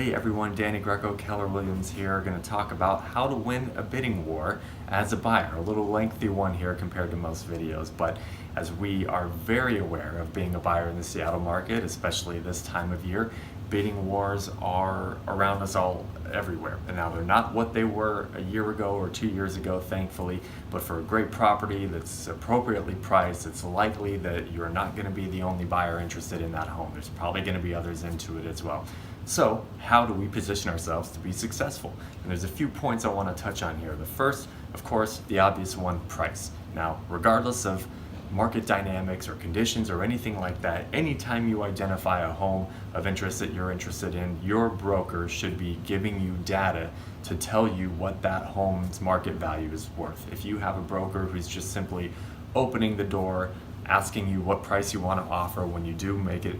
Hey everyone, Danny Greco, Keller Williams here, going to talk about how to win a bidding war as a buyer. A little lengthy one here compared to most videos, but as we are very aware of being a buyer in the Seattle market, especially this time of year, bidding wars are around us all everywhere. And now they're not what they were a year ago or 2 years ago, thankfully, but for a great property that's appropriately priced, it's likely that you're not going to be the only buyer interested in that home. There's probably going to be others into it as well. So how do we position ourselves to be successful? And there's a few points I want to touch on here. The first, of course, the obvious one, price. Now, regardless of market dynamics or conditions or anything like that, anytime you identify a home of interest that you're interested in, your broker should be giving you data to tell you what that home's market value is worth. If you have a broker who's just simply opening the door, asking you what price you want to offer when you do make it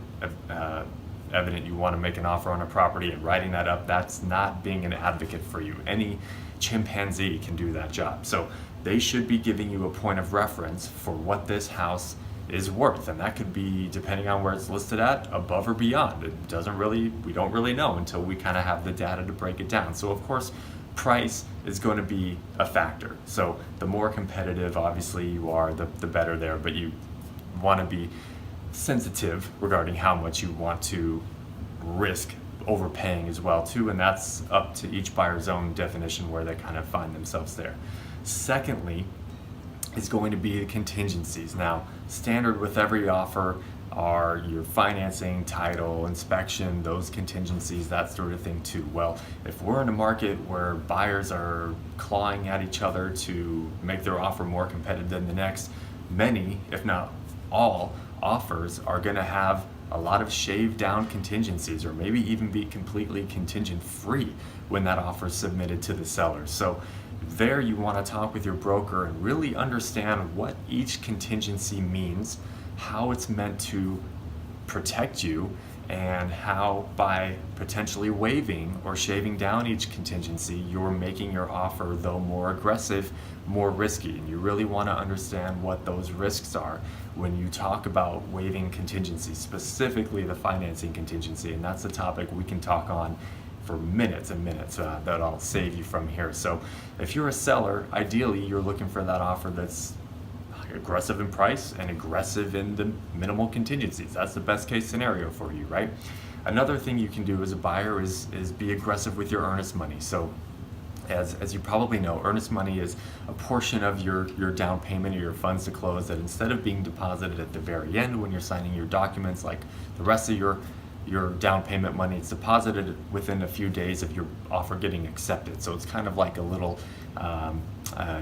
evident you want to make an offer on a property and writing that up, that's not being an advocate for you. Any chimpanzee can do that job. So they should be giving you a point of reference for what this house is worth, and that could be, depending on where it's listed at, above or beyond. We don't really know until we kind of have the data to break it down. So of course, price is going to be a factor. So the more competitive obviously you are, the better there, but you want to be sensitive regarding how much you want to risk overpaying as well too, and that's up to each buyer's own definition where they kind of find themselves there. Secondly is going to be the contingencies. Now, standard with every offer are your financing, title, inspection, those contingencies, that sort of thing too. Well, if we're in a market where buyers are clawing at each other to make their offer more competitive than the next, many, if not all, offers are going to have a lot of shaved down contingencies, or maybe even be completely contingent free when that offer is submitted to the seller. So there you want to talk with your broker and really understand what each contingency means, how it's meant to protect you, and how by potentially waiving or shaving down each contingency, you're making your offer, though more aggressive, more risky. And you really want to understand what those risks are when you talk about waiving contingencies, specifically the financing contingency. And that's a topic we can talk on for minutes and minutes that I'll save you from here. So if you're a seller, ideally you're looking for that offer that's aggressive in price and aggressive in the minimal contingencies. That's the best case scenario for you, right? Another thing you can do as a buyer is be aggressive with your earnest money. So as you probably know, earnest money is a portion of your down payment or your funds to close that, instead of being deposited at the very end when you're signing your documents like the rest of your down payment money, it's deposited within a few days of your offer getting accepted. So it's kind of like a little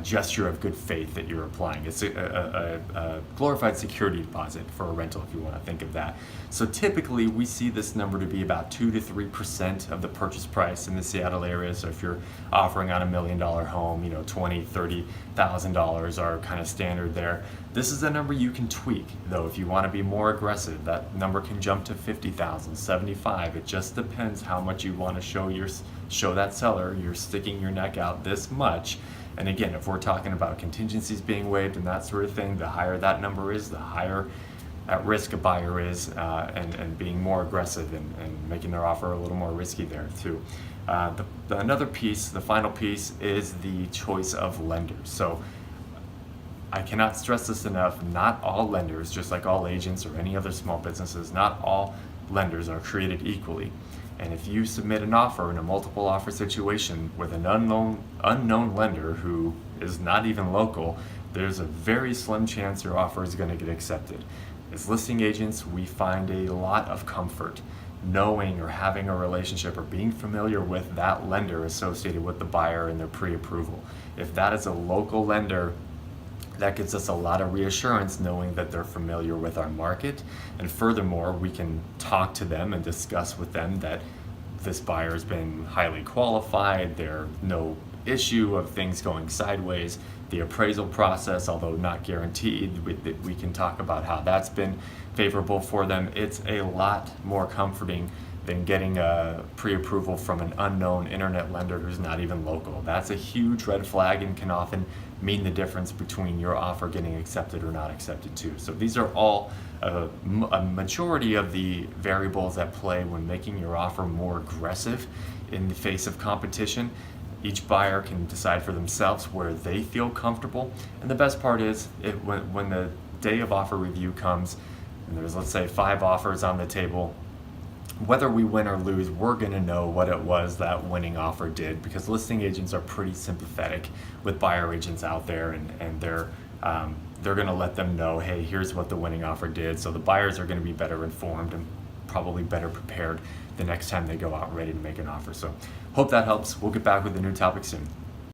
gesture of good faith that you're applying. It's a glorified security deposit for a rental, if you want to think of that. So typically we see this number to be about 2 to 3% of the purchase price in the Seattle area. So if you're offering on $1 million home, $20,000, $30,000 are kind of standard there. This is a number you can tweak, though. If you want to be more aggressive, that number can jump to $50,000, $75,000. It just depends how much you want to show that seller you're sticking your neck out this much. And again, if we're talking about contingencies being waived and that sort of thing, the higher that number is, the higher at risk a buyer is, and being more aggressive and making their offer a little more risky there too. Another piece, the final piece, is the choice of lenders. So I cannot stress this enough, not all lenders, just like all agents or any other small businesses, not all lenders are created equally. And if you submit an offer in a multiple offer situation with an unknown lender who is not even local, there's a very slim chance your offer is going to get accepted. As listing agents, we find a lot of comfort knowing or having a relationship or being familiar with that lender associated with the buyer and their pre-approval. If that is a local lender, that gives us a lot of reassurance knowing that they're familiar with our market. And furthermore, we can talk to them and discuss with them that this buyer has been highly qualified, there's no issue of things going sideways. The appraisal process, although not guaranteed, we can talk about how that's been favorable for them. It's a lot more comforting than getting a pre-approval from an unknown internet lender who's not even local. That's a huge red flag and can often mean the difference between your offer getting accepted or not accepted too. So these are all a majority of the variables at play when making your offer more aggressive in the face of competition. Each buyer can decide for themselves where they feel comfortable. And the best part is when the day of offer review comes and there's, let's say, 5 offers on the table, whether we win or lose, we're going to know what it was that winning offer did, because listing agents are pretty sympathetic with buyer agents out there, and they're going to let them know, hey, here's what the winning offer did. So the buyers are going to be better informed and probably better prepared the next time they go out ready to make an offer. So hope that helps. We'll get back with a new topic soon.